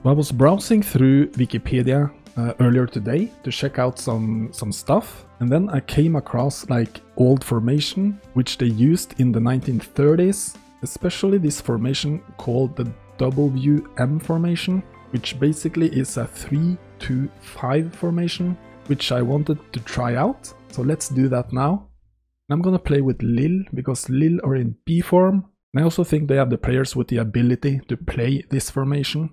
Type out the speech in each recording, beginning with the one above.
I was browsing through Wikipedia earlier today to check out some stuff, and then I came across like old formation which they used in the 1930s, especially this formation called the WM formation, which basically is a 3-2-5 formation, which I wanted to try out. So let's do that now. I'm gonna play with LILLE because LILLE are in B form, and I also think they have the players with the ability to play this formation.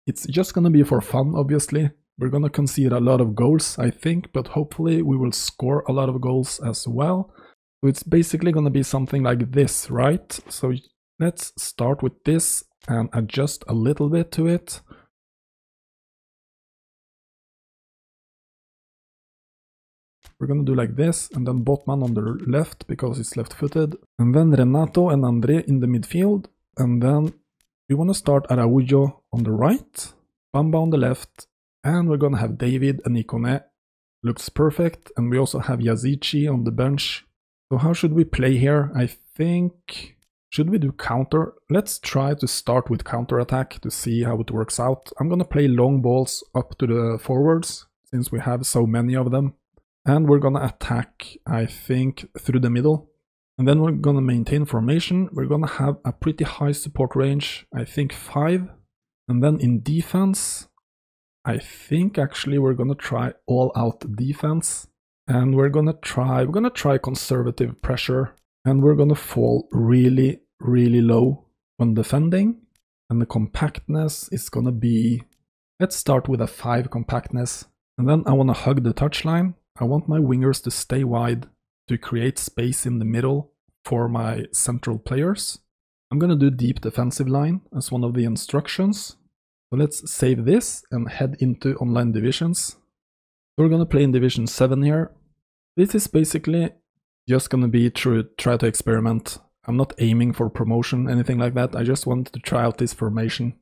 It's just gonna be for fun, obviously. We're gonna concede a lot of goals, I think, but hopefully we will score a lot of goals as well. So it's basically gonna be something like this, right? So let's start with this and adjust a little bit to it. We're gonna do like this, and then Botman on the left because he's left-footed, and then Renato and André in the midfield, and then we want to start Araujo on the right, Bamba on the left, and we're gonna have David and Ikone. Looks perfect, and we also have Yazici on the bench. So how should we play here? I think, should we do counter? Let's try to start with counter attack to see how it works out. I'm gonna play long balls up to the forwards since we have so many of them. And we're gonna attack, I think, through the middle. And then we're gonna maintain formation. We're gonna have a pretty high support range, I think 5. And then in defense, I think actually we're gonna try all-out defense. And we're gonna try conservative pressure. And we're gonna fall really, really low when defending. And the compactness is gonna be, let's start with a 5 compactness. And then I wanna hug the touchline. I want my wingers to stay wide to create space in the middle for my central players. I'm gonna do deep defensive line as one of the instructions. So let's save this and head into online divisions. We're gonna play in Division 7 here. This is basically just gonna be try to experiment. I'm not aiming for promotion, anything like that. I just wanted to try out this formation.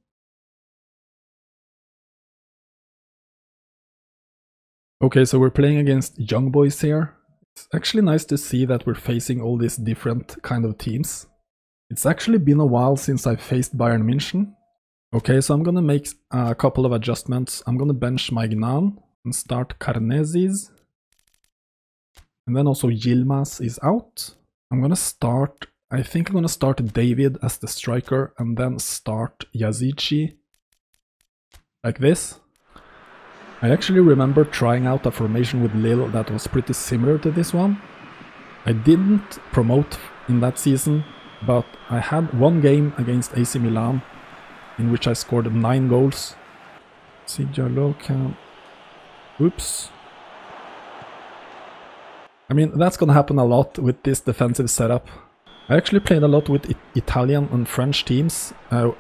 Okay, so we're playing against young boys here. It's actually nice to see that we're facing all these different kind of teams. It's actually been a while since I faced Bayern München. Okay, so I'm gonna make a couple of adjustments. I'm gonna bench Magnan and start Karnezis. And then also Yilmaz is out. I think I'm gonna start David as the striker and then start Yazici. Like this. I actually remember trying out a formation with LILLE that was pretty similar to this one. I didn't promote in that season, but I had one game against AC Milan in which I scored 9 goals. Sigalo can... Oops. I mean, that's gonna happen a lot with this defensive setup. I actually played a lot with Italian and French teams,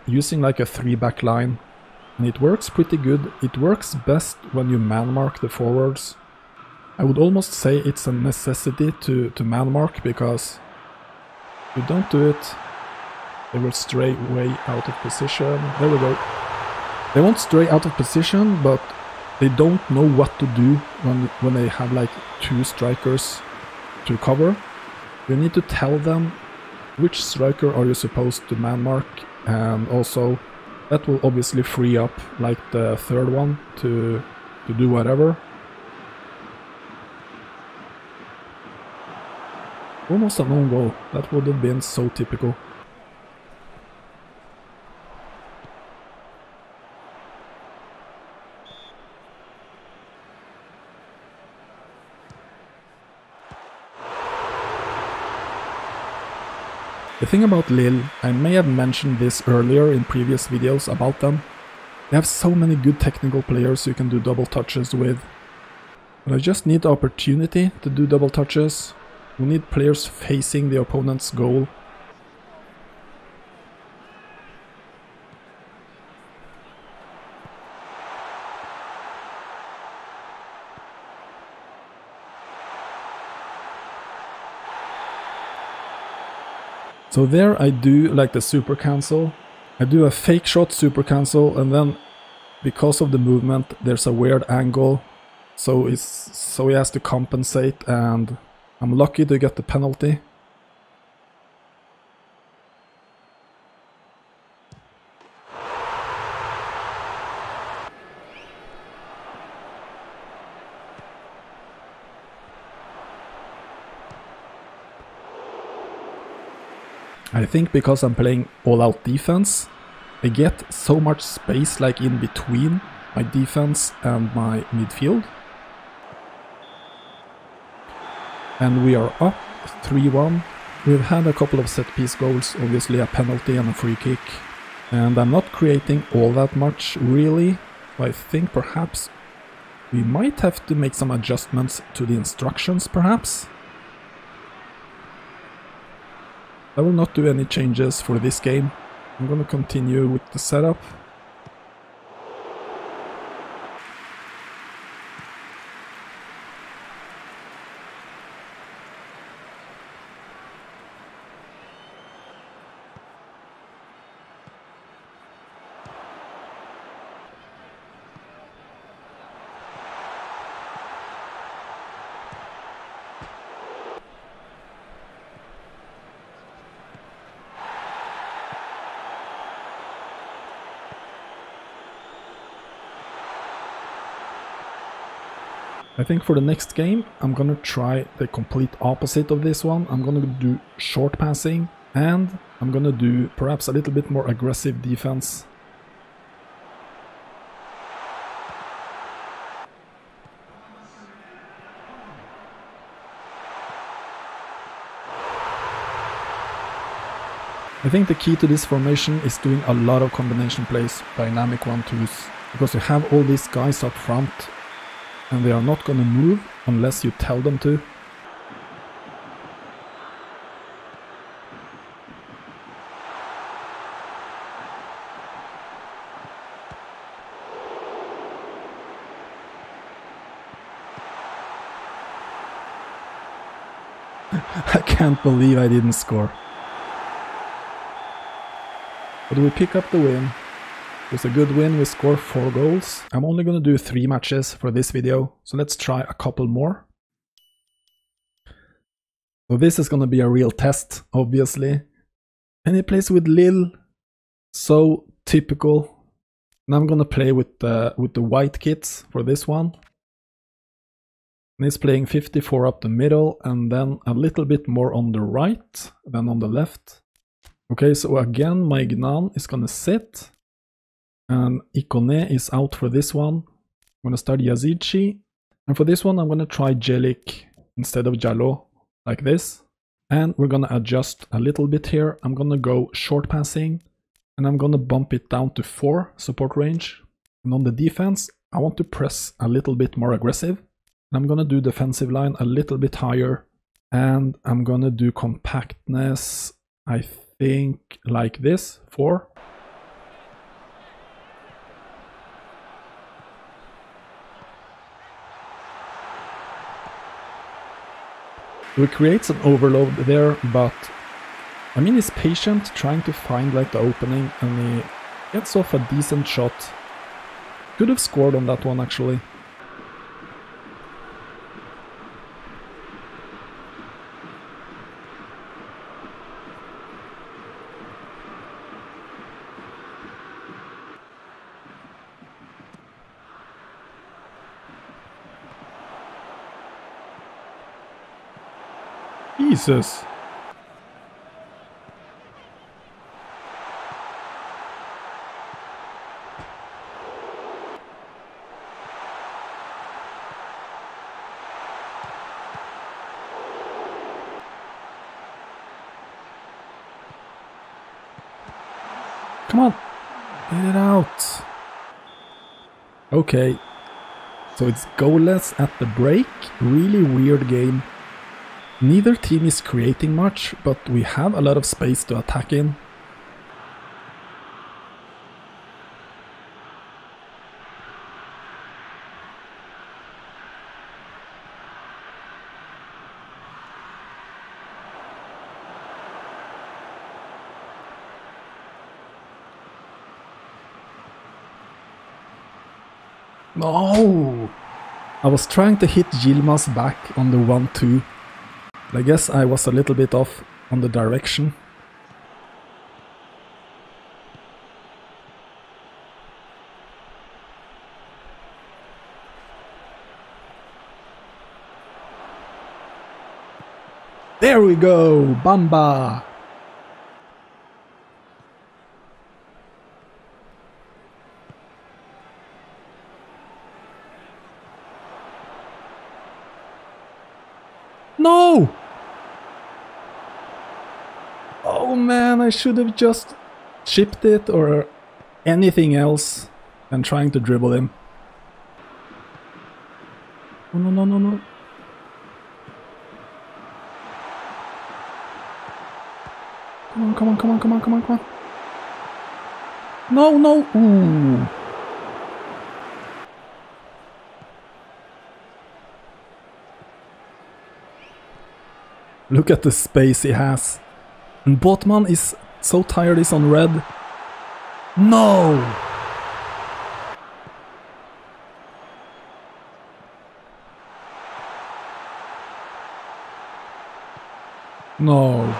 using like a 3-back line. And it works pretty good. It works best when you man-mark the forwards. I would almost say it's a necessity to man-mark, because if you don't do it, they will stray way out of position. There we go. They won't stray out of position, but they don't know what to do when they have like 2 strikers to cover. You need to tell them which striker are you supposed to man-mark, and also that will obviously free up like the 3rd one to do whatever. Almost an own goal. That would have been so typical. The thing about LILLE, I may have mentioned this earlier in previous videos about them. They have so many good technical players you can do double touches with. But I just need the opportunity to do double touches. We need players facing the opponent's goal. So there I do like the super cancel. I do a fake shot super cancel, and then because of the movement there's a weird angle, so he has to compensate, and I'm lucky to get the penalty. I think because I'm playing all-out defense, I get so much space like in between my defense and my midfield. And we are up 3-1. We've had a couple of set-piece goals, obviously a penalty and a free kick. And I'm not creating all that much really. I think perhaps we might have to make some adjustments to the instructions perhaps. I will not do any changes for this game. I'm gonna continue with the setup. I think for the next game, I'm gonna try the complete opposite of this one. I'm gonna do short passing and I'm gonna do perhaps a little bit more aggressive defense. I think the key to this formation is doing a lot of combination plays, dynamic 1-2s, because you have all these guys up front and they are not gonna move unless you tell them to. I can't believe I didn't score. But we pick up the win. It was a good win, we scored 4 goals. I'm only gonna do 3 matches for this video, so let's try a couple more. So this is gonna be a real test, obviously. And he plays with Lille, so typical. And I'm gonna play with the white kits for this one. And he's playing 54 up the middle, and then a little bit more on the right than on the left. Okay, so again, Maignan is gonna sit. And Ikone is out for this one. I'm gonna start Yazici. And for this one, I'm gonna try Jelik instead of Jallo, like this. And we're gonna adjust a little bit here. I'm gonna go short passing. And I'm gonna bump it down to 4 support range. And on the defense, I want to press a little bit more aggressive. And I'm gonna do defensive line a little bit higher. And I'm gonna do compactness, I think, like this, 4. We create some overload there, but I mean, he's patient, trying to find like the opening, and he gets off a decent shot. Could have scored on that one actually. Jesus. Come on, get it out. Okay, so it's goalless at the break. Really weird game. Neither team is creating much, but we have a lot of space to attack in. No! I was trying to hit Yilmaz back on the 1-2. I guess I was a little bit off on the direction. There we go! Bamba! No! Oh man, I should have just chipped it or anything else than trying to dribble him. Oh, no, no, no, no. Come on, come on, come on, come on, come on, come on. No, no. Ooh. Look at the space he has. And Botman is so tired he's on red. No! No.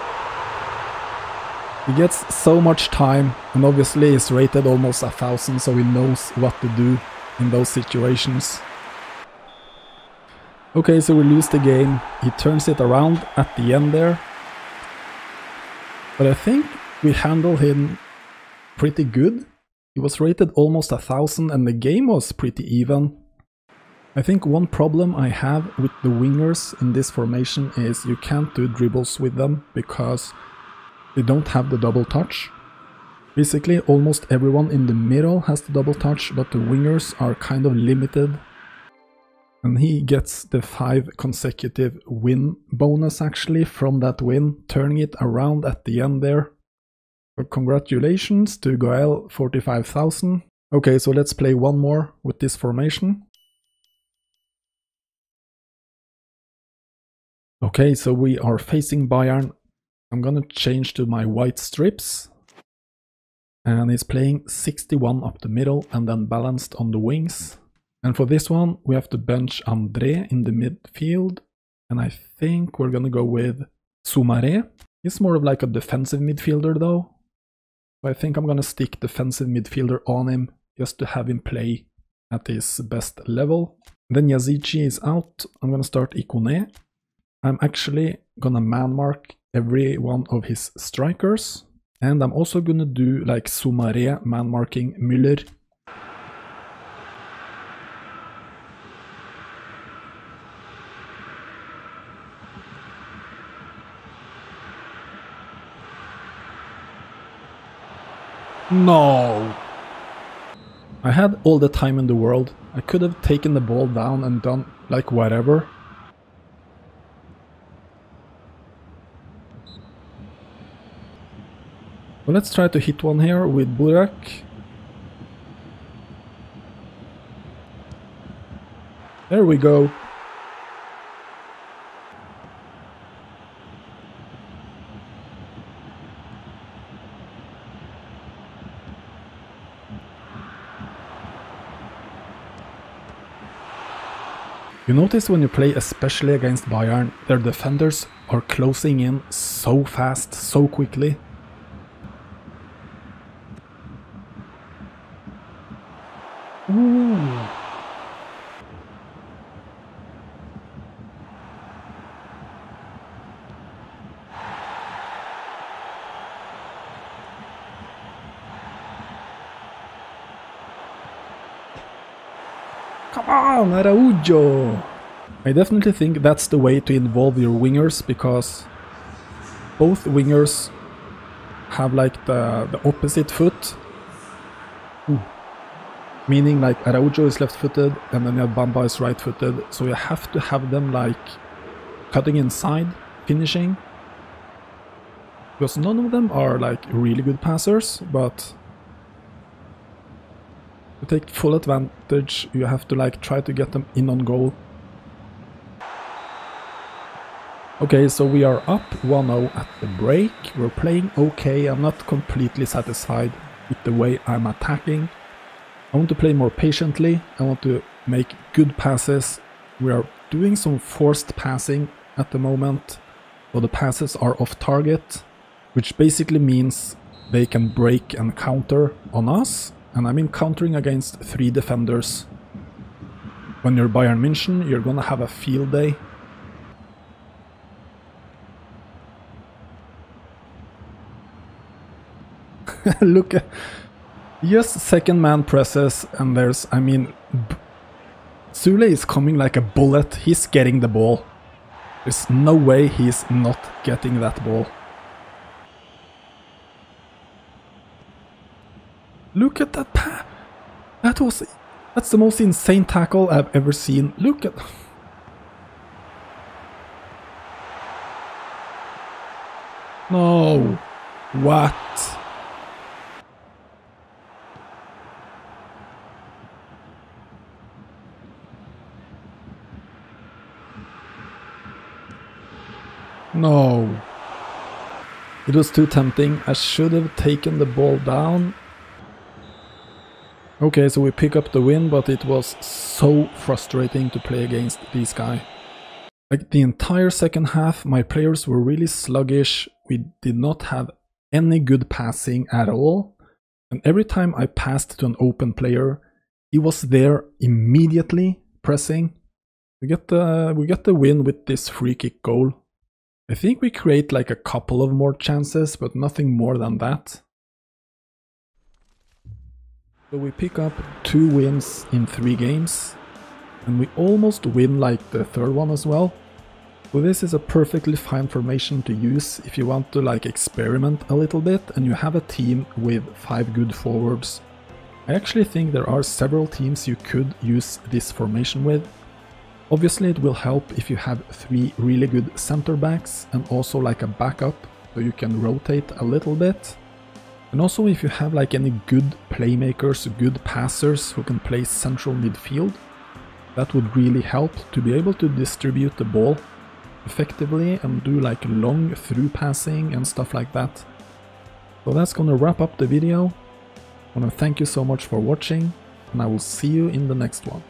He gets so much time, and obviously he's rated almost 1000, so he knows what to do in those situations. Okay, so we lose the game. He turns it around at the end there. But I think we handled him pretty good. He was rated almost 1000 and the game was pretty even. I think one problem I have with the wingers in this formation is you can't do dribbles with them because they don't have the double touch. Basically almost everyone in the middle has the double touch, but the wingers are kind of limited. And he gets the 5 consecutive win bonus actually from that win, turning it around at the end there. So congratulations to Gael 45,000. Okay, so let's play one more with this formation. Okay, so we are facing Bayern. I'm gonna change to my white strips. And he's playing 61 up the middle and then balanced on the wings. And for this one, we have to bench André in the midfield. And I think we're gonna go with Soumaré. He's more of like a defensive midfielder though. So I think I'm gonna stick defensive midfielder on him just to have him play at his best level. Then Yazici is out. I'm gonna start Ikone. I'm actually gonna man mark every one of his strikers. And I'm also gonna do like Soumaré man marking Müller. No! I had all the time in the world. I could have taken the ball down and done like whatever. Well, let's try to hit one here with Burak. There we go. You notice when you play especially against Bayern, their defenders are closing in so fast, so quickly. Ooh. Come on, Araujo! I definitely think that's the way to involve your wingers, because both wingers have like the opposite foot. Ooh. Meaning like Araujo is left-footed and then Bamba is right-footed, so you have to have them like cutting inside, finishing. Because none of them are like really good passers, but to take full advantage you have to like try to get them in on goal. Okay, so we are up 1-0 at the break. We're playing okay. I'm not completely satisfied with the way I'm attacking. I want to play more patiently. I want to make good passes. We are doing some forced passing at the moment. So the passes are off target, which basically means they can break and counter on us. And I mean countering against 3 defenders. When you're Bayern München, you're gonna have a field day. Look at... Just second man presses and there's... I mean... Sule is coming like a bullet. He's getting the ball. There's no way he's not getting that ball. Look at that pass! That's the most insane tackle I've ever seen. Look at... No! What? No. It was too tempting. I should have taken the ball down. Okay, so we pick up the win, but it was so frustrating to play against these guys. Like the entire second half, my players were really sluggish. We did not have any good passing at all. And every time I passed to an open player, he was there immediately pressing. We get the win with this free kick goal. I think we create like a couple of more chances, but nothing more than that. So we pick up 2 wins in 3 games, and we almost win like the third one as well. So this is a perfectly fine formation to use if you want to like experiment a little bit and you have a team with 5 good forwards. I actually think there are several teams you could use this formation with. Obviously it will help if you have 3 really good center backs and also like a backup so you can rotate a little bit. And also if you have like any good playmakers, good passers who can play central midfield, that would really help to be able to distribute the ball effectively and do like long through passing and stuff like that. So that's gonna wrap up the video. I wanna thank you so much for watching, and I will see you in the next one.